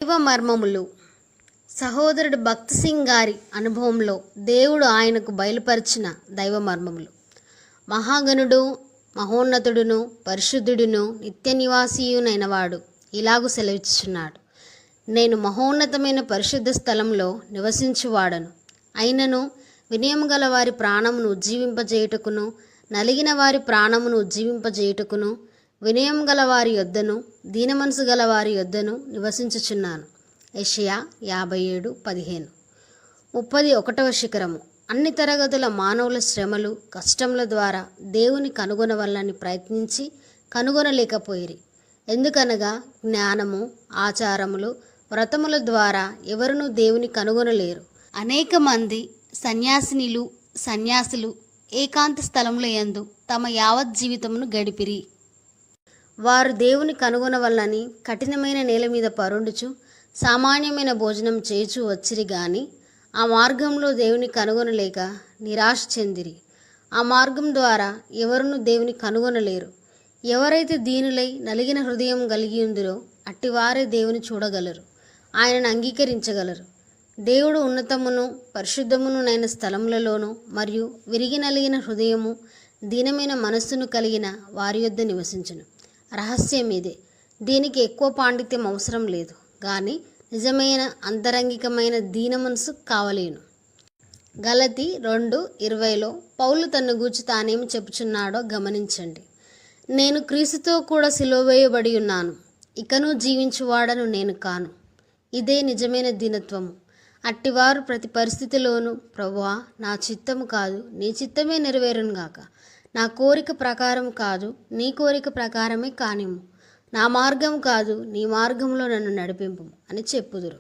దైవ మర్మములు. సహోదరుడు భక్త్ సింగ్ గారి అనుభవంలో దేవుడు ఆయనకు బయలుపరిచిన దైవ మర్మములు. మహాగణుడు, మహోన్నతుడును, పరిశుద్ధుడును, నిత్య నివాసియునైన వాడు ఇలాగు సెలవిచ్చుచున్నాడు. నేను మహోన్నతమైన పరిశుద్ధ స్థలంలో నివసించువాడను. అయినను వినయము గల వారి ప్రాణమును ఉజ్జీవింపజేయుటకును, నలిగిన వారి ప్రాణమును ఉజ్జీవింపజేయుటకును, వినయం గల వారి యొద్దను, దీనమనసు గల వారి యొద్దను నివసించుచున్నాను. యెషయా 57:15. 31వ శిఖరము. అన్ని తరగతుల మానవుల శ్రమలు, కష్టముల ద్వారా దేవుని కనుగొనవలని ప్రయత్నించి కనుగొనలేకపోయిరి. ఎందుకనగా జ్ఞానము, ఆచారములు, వ్రతముల ద్వారా ఎవరునూ దేవుని కనుగొనలేరు. అనేక మంది సన్యాసులు ఏకాంత స్థలముల యందు తమ యావత్ జీవితమును గడిపిరి. వారు దేవుని కనుగొనవలని కఠినమైన నేల మీద పరుండుచు సామాన్యమైన భోజనం చేయుచు వచ్చిరి గాని ఆ మార్గంలో దేవుని కనుగొనలేక నిరాశ చెందిరి. ఆ మార్గం ద్వారా ఎవరునూ దేవుని కనుగొనలేరు. ఎవరైతే దీనులై నలిగిన హృదయం కలిగి ఉందిరో అట్టివారే దేవుని చూడగలరు, ఆయనను అంగీకరించగలరు. దేవుడు ఉన్నతమును పరిశుద్ధమునునైన స్థలములలోనూ మరియు విరిగి నలిగిన హృదయము, దీనమైన మనస్సును కలిగిన వారి యొద్ద నివసించును. రహస్యం ఇదే. దీనికి ఎక్కువ పాండిత్యం అవసరం లేదు, కానీ నిజమైన అంతరంగికమైన దీన మనసు కావలేను. గలతీ 2:20లో పౌలు తన్ను గూర్చి తానేమి చెప్పుచున్నాడో గమనించండి. నేను క్రీస్తుతో కూడా సిలువ వేయబడి ఉన్నాను, ఇకను జీవించువాడను నేను కాను. ఇదే నిజమైన దీనత్వము. అట్టివారు ప్రతి పరిస్థితిలోనూ ప్రభువా, నా చిత్తము కాదు నీ చిత్తమే నెరవేరును గాక, నా కోరిక ప్రకారం కాదు నీ కోరిక ప్రకారమే కానిమ్ము, నా మార్గం కాదు నీ మార్గంలో నన్ను నడిపింపు అని చెప్పుదురు.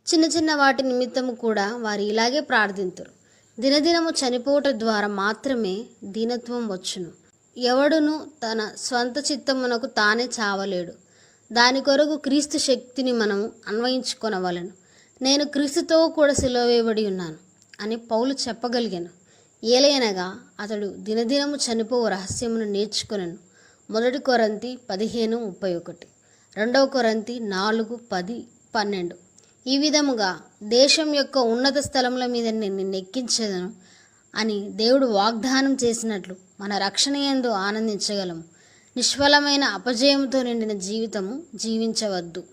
చిన్న చిన్న వాటి నిమిత్తము కూడా వారు ఇలాగే ప్రార్థింతురు. దినదినము చనిపోవట ద్వారా మాత్రమే దీనత్వం వచ్చును. ఎవడును తన స్వంత చిత్తమునకు తానే చావలేడు. దాని కొరకు క్రీస్తు శక్తిని మనము అన్వయించుకొనవలెను. నేను క్రీస్తుతో కూడా సిలువ వేయబడి ఉన్నాను అని పౌలు చెప్పగలిగాను. ఏలయనగా అతడు దినదినము చనిపోవు రహస్యమును నేర్చుకొనెను. 1 కొరింథీ 15:31, 2 కొరింథీ 4:10-12. ఈ విధముగా దేశం యొక్క ఉన్నత స్థలముల మీద నేను ఎక్కించెదను అని దేవుడు వాగ్దానం చేసినట్లు మన రక్షణ యందు ఆనందించగలము. నిష్ఫలమైన అపజయముతో నిండిన జీవితము జీవించవద్దు.